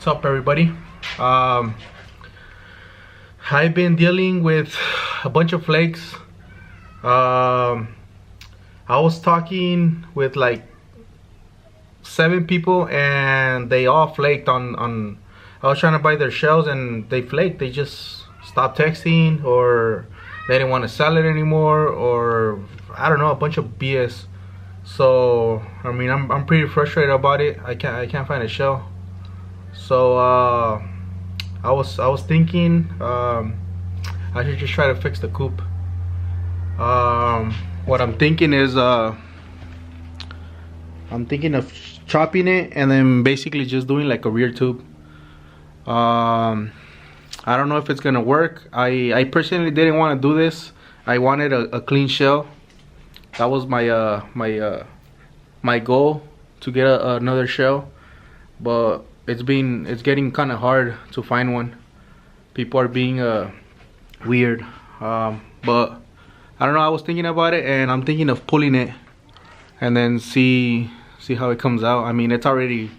What's up, everybody? I've been dealing with a bunch of flakes. I was talking with like 7 people and they all flaked on I was trying to buy their shells and they flaked. They just stopped texting, or they didn't want to sell it anymore, or I don't know, a bunch of BS. So I mean, I'm pretty frustrated about it. I can't find a shell. So I was thinking I should just try to fix the coupe. What I'm thinking is I'm thinking of chopping it and then basically just doing like a rear tube. I don't know if it's gonna work. I personally didn't want to do this. I wanted a clean shell. That was my my goal, to get another shell, but it's getting kind of hard to find one. People are being weird, but I don't know. I was thinking about it and I'm thinking of pulling it and then see how it comes out. I mean, it's already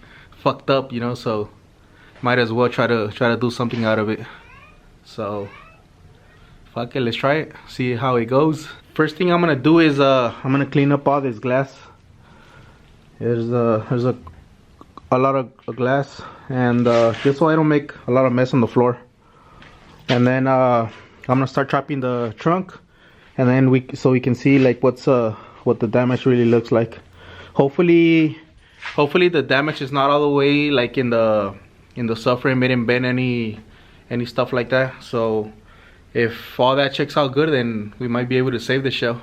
fucked up, you know, so might as well try to do something out of it. So fuck it, let's try it, see how it goes. First thing I'm gonna do is I'm gonna clean up all this glass. There's a lot of glass, and just so I don't make a lot of mess on the floor. And then I'm gonna start chopping the trunk, and then we can see like what the damage really looks like. Hopefully the damage is not all the way like in the subframe. It didn't bend any stuff like that. So if all that checks out good, then we might be able to save the shell.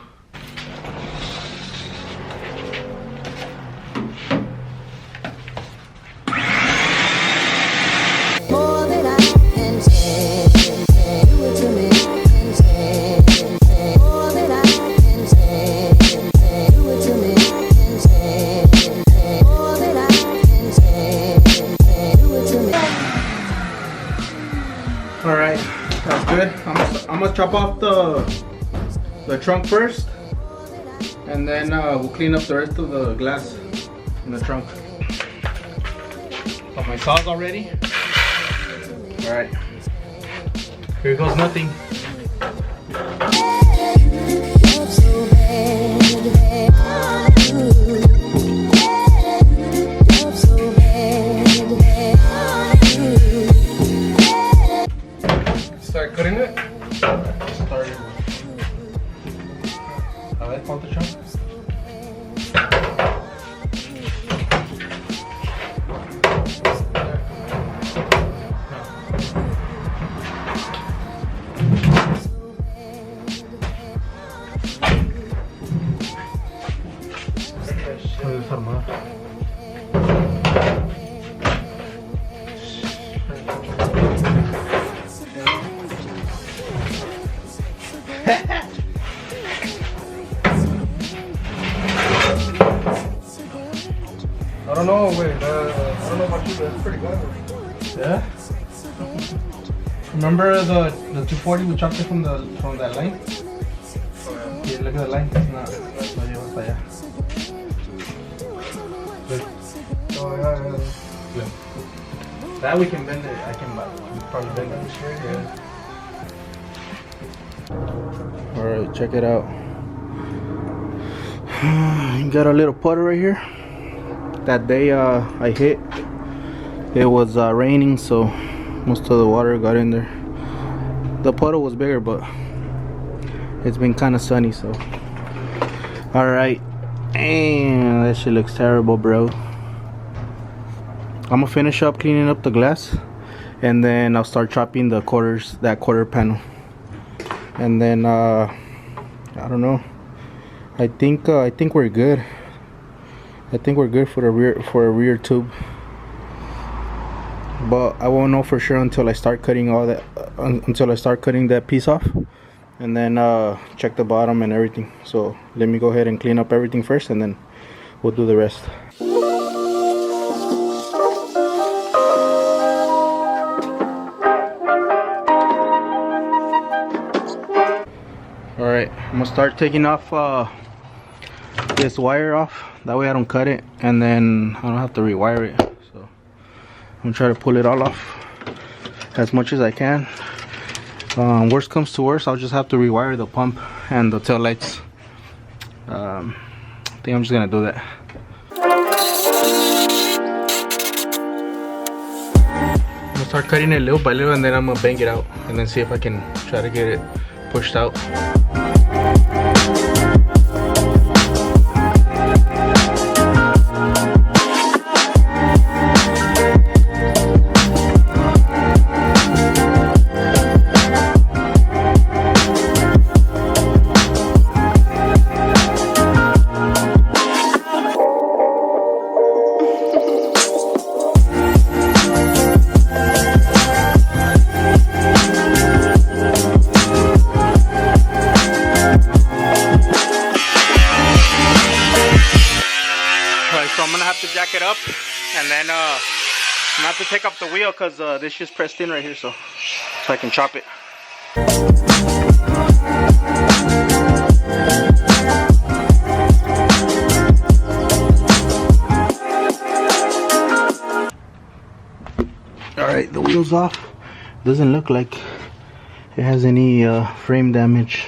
Alright, that's good. I'm gonna chop off the trunk first, and then we'll clean up the rest of the glass in the trunk. Got my saws already. Alright, here goes nothing. Start cutting it. Started. A ver, ¿cuánto chon? Estoy desarmado. I don't know, wait, I don't know about you, but it's pretty good. Yeah? Remember the 240 we chopped it from that line? Yeah, look at the line. It's not lleva hasta allá. Oh, yeah. That we can bend it. I can probably bend it straight. Yeah. Alright, check it out. Got a little puddle right here. That day I hit, it was raining, so most of the water got in there. The puddle was bigger, but it's been kind of sunny, so. Alright, and that shit looks terrible, bro. I'm gonna finish up cleaning up the glass, and then I'll start chopping the quarters, that quarter panel. And then I don't know, I think we're good. I think we're good for a rear tube, but I won't know for sure until I start cutting all that, until I start cutting that piece off, and then check the bottom and everything. So let me go ahead and clean up everything first, and then we'll do the rest. Alright, I'm gonna start taking off this wire off. That way I don't cut it and then I don't have to rewire it. So I'm gonna try to pull it all off as much as I can. Worst comes to worst, I'll just have to rewire the pump and the tail lights. I think I'm just gonna do that. I'm gonna start cutting it little by little, and then I'm gonna bang it out and then see if I can try to get it pushed out. So I'm gonna have to jack it up, and then I'm gonna have to take up the wheel because this just pressed in right here, so I can chop it. All right, the wheel's off. Doesn't look like it has any frame damage.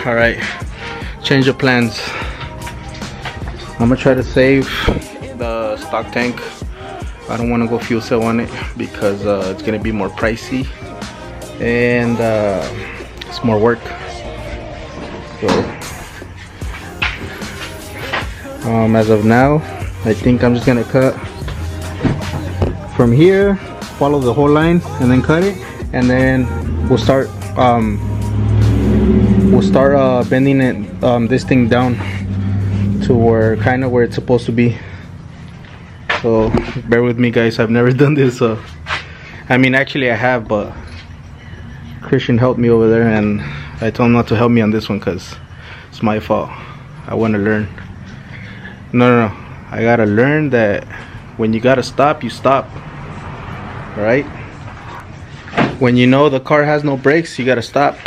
All right, change of plans. I'm gonna try to save the stock tank. I don't want to go fuel cell on it because it's gonna be more pricey and it's more work. So as of now, I think I'm just gonna cut from here, follow the whole line, and then cut it, and then we'll start bending it, this thing down to where kind of where it's supposed to be. So bear with me, guys. I've never done this. I mean, actually I have, but Christian helped me over there, and I told him not to help me on this one because it's my fault. I want to learn. No, I gotta learn that when you gotta stop, you stop. All right? When you know the car has no brakes, you gotta stop.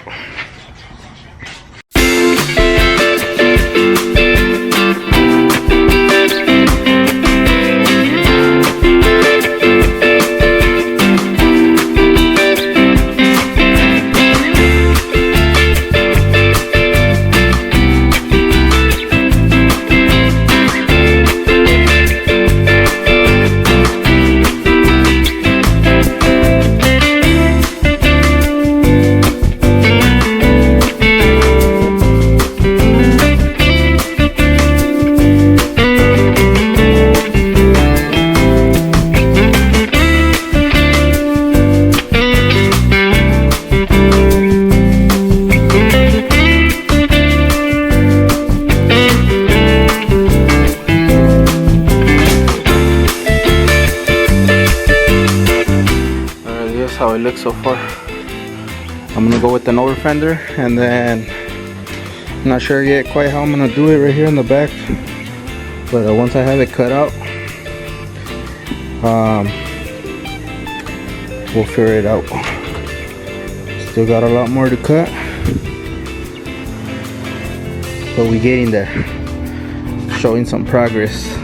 How it looks so far. I'm gonna go with an over fender, and then I'm not sure yet quite how I'm gonna do it right here in the back, but once I have it cut out, we'll figure it out. Still got a lot more to cut, but we're getting there, showing some progress.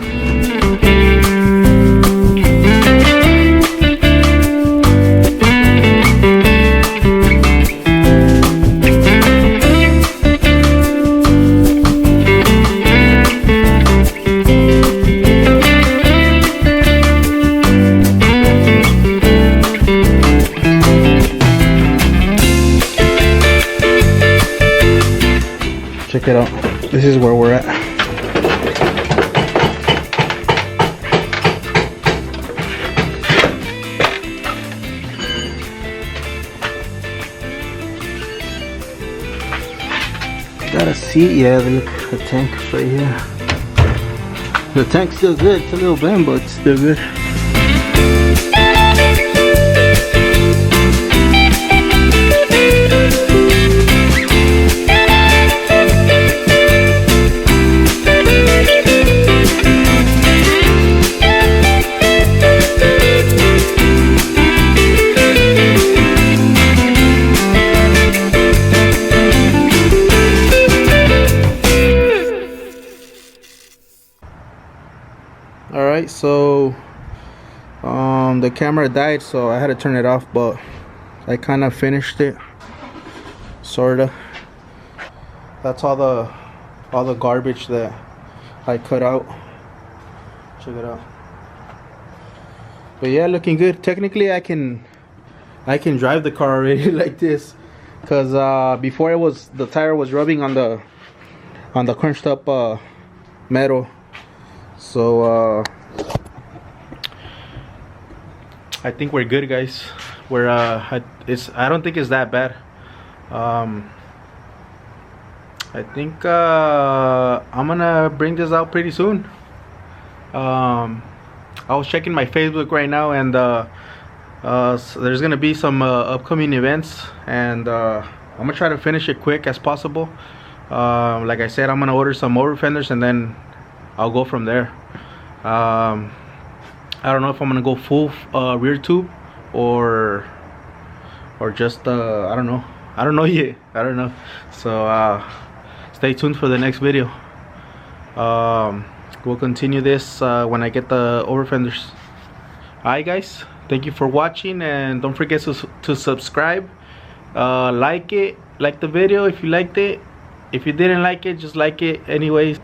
Check it out. This is where we're at. Got a seat, yeah, look, the tank's right here. The tank's still good, it's a little bent, but it's still good. Alright, so the camera died, so I had to turn it off, but I kind of finished it, sorta. That's all the garbage that I cut out. Check it out. But yeah, looking good. Technically I can drive the car already like this, because before the tire was rubbing on the crunched up metal. So I think we're good, guys. We're I don't think it's that bad. I think I'm gonna bring this out pretty soon. I was checking my Facebook right now, and so there's gonna be some upcoming events, and I'm gonna try to finish it quick as possible. Like I said, I'm gonna order some over fenders, and then I'll go from there. I don't know if I'm gonna go full rear tube or just I don't know yet. I don't know. So stay tuned for the next video. We'll continue this when I get the over fenders. Alright guys, thank you for watching, and don't forget to subscribe. Like the video if you liked it. If you didn't like it, just like it anyways.